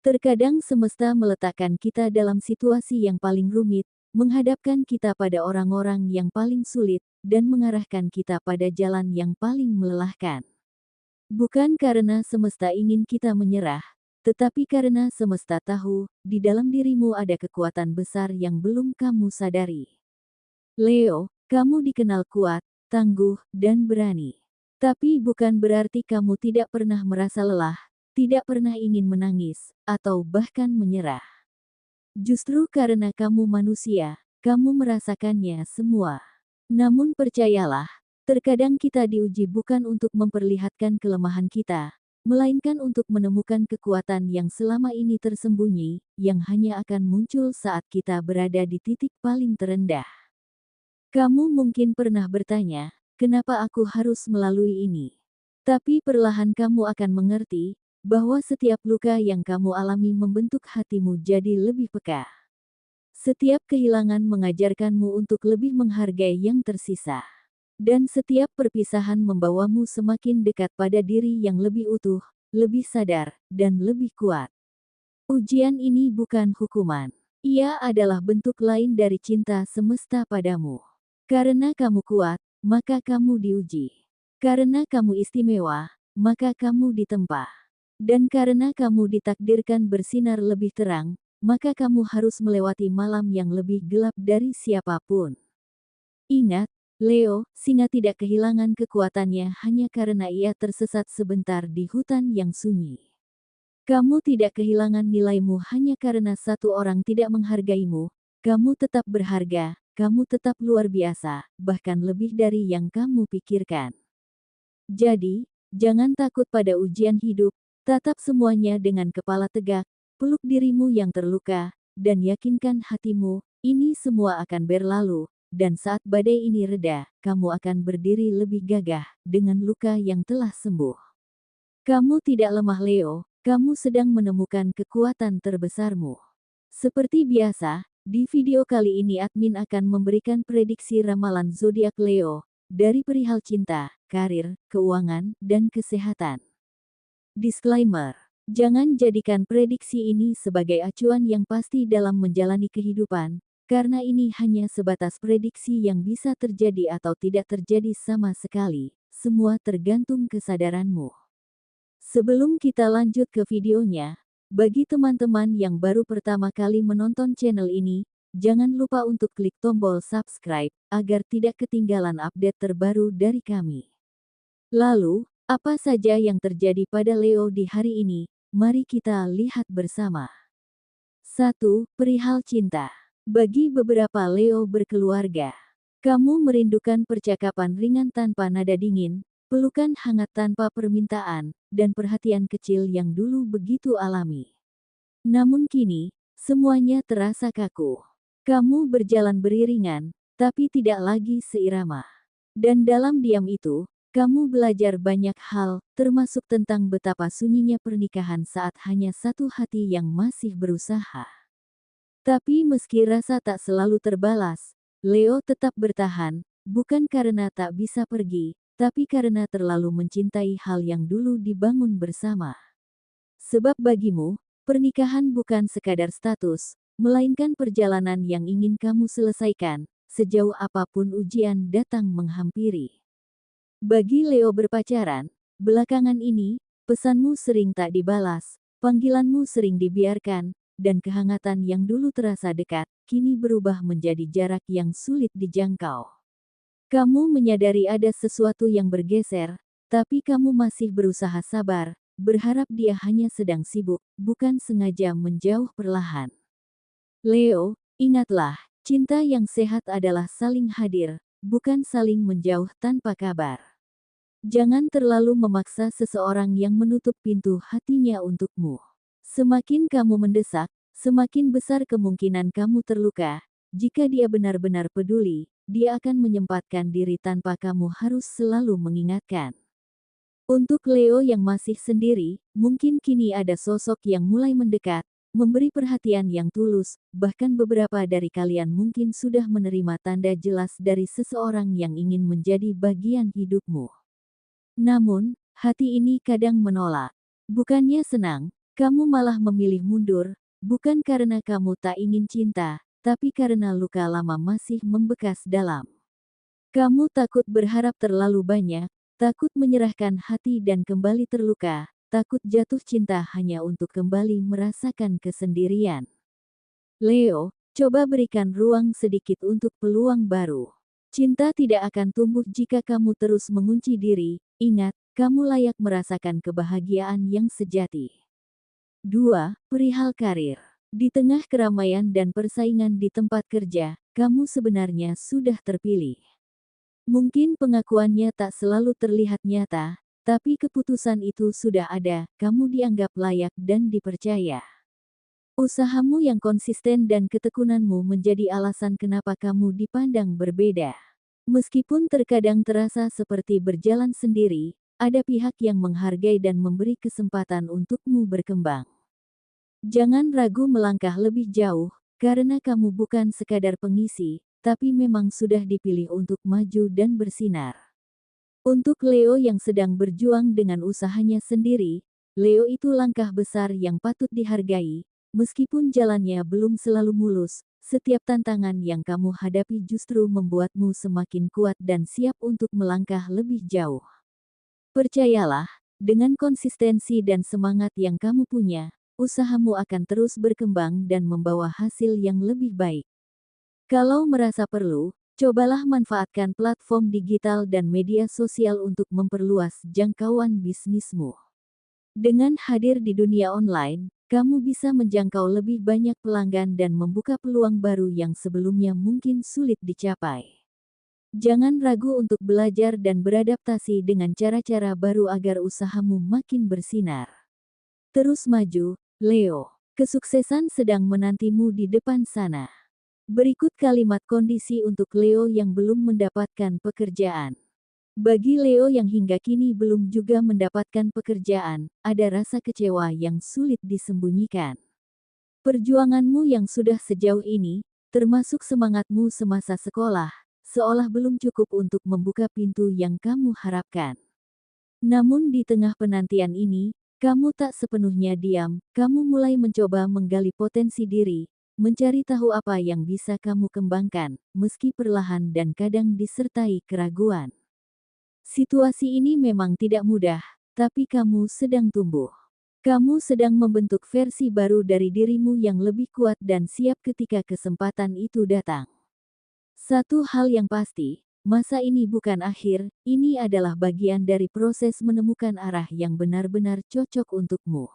Terkadang semesta meletakkan kita dalam situasi yang paling rumit, menghadapkan kita pada orang-orang yang paling sulit, dan mengarahkan kita pada jalan yang paling melelahkan. Bukan karena semesta ingin kita menyerah, tetapi karena semesta tahu, di dalam dirimu ada kekuatan besar yang belum kamu sadari. Leo, kamu dikenal kuat, tangguh, dan berani. Tapi bukan berarti kamu tidak pernah merasa lelah, tidak pernah ingin menangis, atau bahkan menyerah. Justru karena kamu manusia, kamu merasakannya semua. Namun percayalah, terkadang kita diuji bukan untuk memperlihatkan kelemahan kita, melainkan untuk menemukan kekuatan yang selama ini tersembunyi, yang hanya akan muncul saat kita berada di titik paling terendah. Kamu mungkin pernah bertanya, kenapa aku harus melalui ini? Tapi perlahan kamu akan mengerti, bahwa setiap luka yang kamu alami membentuk hatimu jadi lebih peka. Setiap kehilangan mengajarkanmu untuk lebih menghargai yang tersisa. Dan setiap perpisahan membawamu semakin dekat pada diri yang lebih utuh, lebih sadar, dan lebih kuat. Ujian ini bukan hukuman. Ia adalah bentuk lain dari cinta semesta padamu. Karena kamu kuat, maka kamu diuji. Karena kamu istimewa, maka kamu ditempa. Dan karena kamu ditakdirkan bersinar lebih terang, maka kamu harus melewati malam yang lebih gelap dari siapapun. Ingat, Leo, singa tidak kehilangan kekuatannya hanya karena ia tersesat sebentar di hutan yang sunyi. Kamu tidak kehilangan nilaimu hanya karena satu orang tidak menghargaimu. Kamu tetap berharga, kamu tetap luar biasa, bahkan lebih dari yang kamu pikirkan. Jadi, jangan takut pada ujian hidup. Tatap semuanya dengan kepala tegak, peluk dirimu yang terluka, dan yakinkan hatimu, ini semua akan berlalu, dan saat badai ini reda, kamu akan berdiri lebih gagah, dengan luka yang telah sembuh. Kamu tidak lemah Leo, kamu sedang menemukan kekuatan terbesarmu. Seperti biasa, di video kali ini admin akan memberikan prediksi ramalan zodiak Leo, dari perihal cinta, karir, keuangan, dan kesehatan. Disclaimer: jangan jadikan prediksi ini sebagai acuan yang pasti dalam menjalani kehidupan, karena ini hanya sebatas prediksi yang bisa terjadi atau tidak terjadi sama sekali. Semua tergantung kesadaranmu. Sebelum kita lanjut ke videonya, bagi teman-teman yang baru pertama kali menonton channel ini, jangan lupa untuk klik tombol subscribe, agar tidak ketinggalan update terbaru dari kami. Lalu, apa saja yang terjadi pada Leo di hari ini? Mari kita lihat bersama. 1. Perihal cinta. Bagi beberapa Leo berkeluarga, kamu merindukan percakapan ringan tanpa nada dingin, pelukan hangat tanpa permintaan, dan perhatian kecil yang dulu begitu alami. Namun kini, semuanya terasa kaku. Kamu berjalan beriringan, tapi tidak lagi seirama. Dan dalam diam itu, kamu belajar banyak hal, termasuk tentang betapa sunyinya pernikahan saat hanya satu hati yang masih berusaha. Tapi meski rasa tak selalu terbalas, Leo tetap bertahan, bukan karena tak bisa pergi, tapi karena terlalu mencintai hal yang dulu dibangun bersama. Sebab bagimu, pernikahan bukan sekadar status, melainkan perjalanan yang ingin kamu selesaikan, sejauh apapun ujian datang menghampiri. Bagi Leo berpacaran, belakangan ini, pesanmu sering tak dibalas, panggilanmu sering dibiarkan, dan kehangatan yang dulu terasa dekat, kini berubah menjadi jarak yang sulit dijangkau. Kamu menyadari ada sesuatu yang bergeser, tapi kamu masih berusaha sabar, berharap dia hanya sedang sibuk, bukan sengaja menjauh perlahan. Leo, ingatlah, cinta yang sehat adalah saling hadir, bukan saling menjauh tanpa kabar. Jangan terlalu memaksa seseorang yang menutup pintu hatinya untukmu. Semakin kamu mendesak, semakin besar kemungkinan kamu terluka. Jika dia benar-benar peduli, dia akan menyempatkan diri tanpa kamu harus selalu mengingatkan. Untuk Leo yang masih sendiri, mungkin kini ada sosok yang mulai mendekat, memberi perhatian yang tulus, bahkan beberapa dari kalian mungkin sudah menerima tanda jelas dari seseorang yang ingin menjadi bagian hidupmu. Namun, hati ini kadang menolak. Bukannya senang, Kamu malah memilih mundur, bukan karena kamu tak ingin cinta, tapi karena luka lama masih membekas dalam. Kamu takut berharap terlalu banyak, takut menyerahkan hati dan kembali terluka, takut jatuh cinta hanya untuk kembali merasakan kesendirian. Leo, coba berikan ruang sedikit untuk peluang baru. Cinta tidak akan tumbuh jika kamu terus mengunci diri. Ingat, kamu layak merasakan kebahagiaan yang sejati. 2. Perihal karir. Di tengah keramaian dan persaingan di tempat kerja, kamu sebenarnya sudah terpilih. Mungkin pengakuannya tak selalu terlihat nyata, tapi keputusan itu sudah ada, kamu dianggap layak dan dipercaya. Usahamu yang konsisten dan ketekunanmu menjadi alasan kenapa kamu dipandang berbeda. Meskipun terkadang terasa seperti berjalan sendiri, ada pihak yang menghargai dan memberi kesempatan untukmu berkembang. Jangan ragu melangkah lebih jauh, karena kamu bukan sekadar pengisi, tapi memang sudah dipilih untuk maju dan bersinar. Untuk Leo yang sedang berjuang dengan usahanya sendiri, Leo itu langkah besar yang patut dihargai. Meskipun jalannya belum selalu mulus, setiap tantangan yang kamu hadapi justru membuatmu semakin kuat dan siap untuk melangkah lebih jauh. Percayalah, dengan konsistensi dan semangat yang kamu punya, usahamu akan terus berkembang dan membawa hasil yang lebih baik. Kalau merasa perlu, cobalah manfaatkan platform digital dan media sosial untuk memperluas jangkauan bisnismu. Dengan hadir di dunia online, kamu bisa menjangkau lebih banyak pelanggan dan membuka peluang baru yang sebelumnya mungkin sulit dicapai. Jangan ragu untuk belajar dan beradaptasi dengan cara-cara baru agar usahamu makin bersinar. Terus maju, Leo. Kesuksesan sedang menantimu di depan sana. Berikut kalimat kondisi untuk Leo yang belum mendapatkan pekerjaan. Bagi Leo yang hingga kini belum juga mendapatkan pekerjaan, ada rasa kecewa yang sulit disembunyikan. Perjuanganmu yang sudah sejauh ini, termasuk semangatmu semasa sekolah, seolah belum cukup untuk membuka pintu yang kamu harapkan. Namun di tengah penantian ini, kamu tak sepenuhnya diam, kamu mulai mencoba menggali potensi diri, mencari tahu apa yang bisa kamu kembangkan, meski perlahan dan kadang disertai keraguan. Situasi ini memang tidak mudah, tapi kamu sedang tumbuh. Kamu sedang membentuk versi baru dari dirimu yang lebih kuat dan siap ketika kesempatan itu datang. Satu hal yang pasti, masa ini bukan akhir, ini adalah bagian dari proses menemukan arah yang benar-benar cocok untukmu.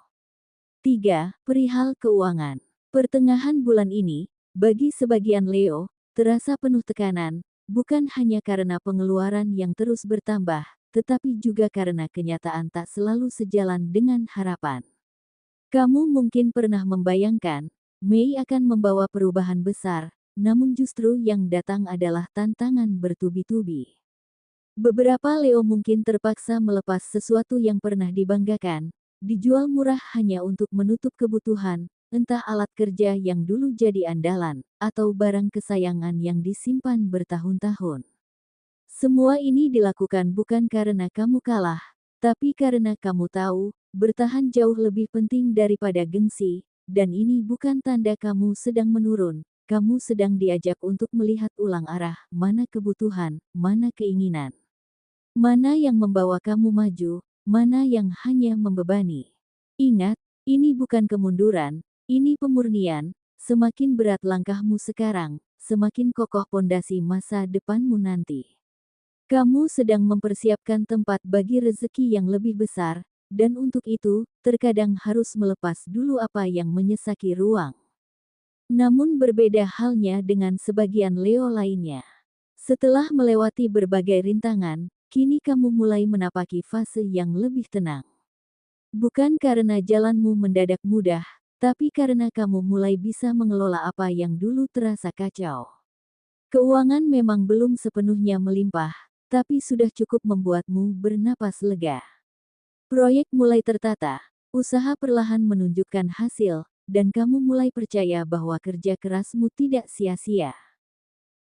3. Perihal keuangan. Pertengahan bulan ini, bagi sebagian Leo, terasa penuh tekanan, bukan hanya karena pengeluaran yang terus bertambah, tetapi juga karena kenyataan tak selalu sejalan dengan harapan. Kamu mungkin pernah membayangkan, Mei akan membawa perubahan besar, namun justru yang datang adalah tantangan bertubi-tubi. Beberapa Leo mungkin terpaksa melepas sesuatu yang pernah dibanggakan, dijual murah hanya untuk menutup kebutuhan, entah alat kerja yang dulu jadi andalan, atau barang kesayangan yang disimpan bertahun-tahun. Semua ini dilakukan bukan karena kamu kalah, tapi karena kamu tahu, bertahan jauh lebih penting daripada gengsi, dan ini bukan tanda kamu sedang menurun, kamu sedang diajak untuk melihat ulang arah, mana kebutuhan, mana keinginan. Mana yang membawa kamu maju, mana yang hanya membebani. Ingat, ini bukan kemunduran, ini pemurnian. Semakin berat langkahmu sekarang, semakin kokoh pondasi masa depanmu nanti. Kamu sedang mempersiapkan tempat bagi rezeki yang lebih besar, dan untuk itu, terkadang harus melepas dulu apa yang menyesaki ruang. Namun berbeda halnya dengan sebagian Leo lainnya. Setelah melewati berbagai rintangan, kini kamu mulai menapaki fase yang lebih tenang. Bukan karena jalanmu mendadak mudah, tapi karena kamu mulai bisa mengelola apa yang dulu terasa kacau. Keuangan memang belum sepenuhnya melimpah, tapi sudah cukup membuatmu bernapas lega. Proyek mulai tertata, usaha perlahan menunjukkan hasil, dan kamu mulai percaya bahwa kerja kerasmu tidak sia-sia.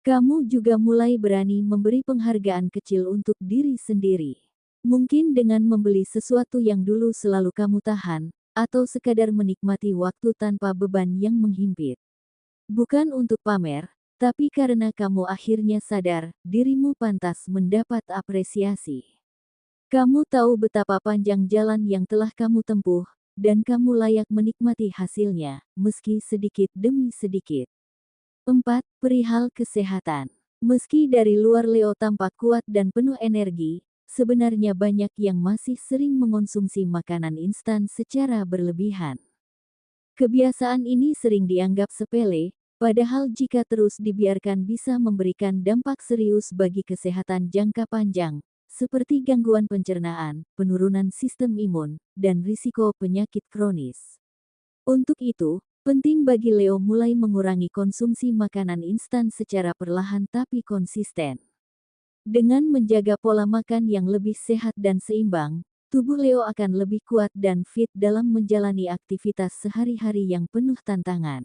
Kamu juga mulai berani memberi penghargaan kecil untuk diri sendiri. Mungkin dengan membeli sesuatu yang dulu selalu kamu tahan, atau sekadar menikmati waktu tanpa beban yang menghimpit. Bukan untuk pamer, tapi karena kamu akhirnya sadar, dirimu pantas mendapat apresiasi. Kamu tahu betapa panjang jalan yang telah kamu tempuh, dan kamu layak menikmati hasilnya, meski sedikit demi sedikit. 4. Perihal kesehatan. Meski dari luar Leo tampak kuat dan penuh energi, sebenarnya banyak yang masih sering mengonsumsi makanan instan secara berlebihan. Kebiasaan ini sering dianggap sepele, padahal jika terus dibiarkan bisa memberikan dampak serius bagi kesehatan jangka panjang, seperti gangguan pencernaan, penurunan sistem imun, dan risiko penyakit kronis. Untuk itu, penting bagi Leo mulai mengurangi konsumsi makanan instan secara perlahan tapi konsisten. Dengan menjaga pola makan yang lebih sehat dan seimbang, tubuh Leo akan lebih kuat dan fit dalam menjalani aktivitas sehari-hari yang penuh tantangan.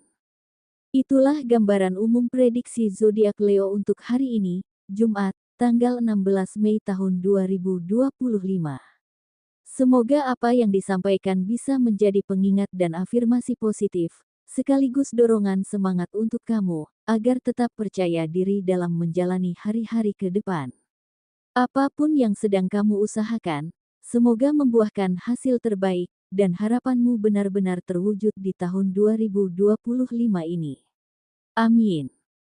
Itulah gambaran umum prediksi zodiak Leo untuk hari ini, Jumat, tanggal 16 Mei tahun 2025. Semoga apa yang disampaikan bisa menjadi pengingat dan afirmasi positif, sekaligus dorongan semangat untuk kamu, agar tetap percaya diri dalam menjalani hari-hari ke depan. Apapun yang sedang kamu usahakan, semoga membuahkan hasil terbaik, dan harapanmu benar-benar terwujud di tahun 2025 ini. Amin.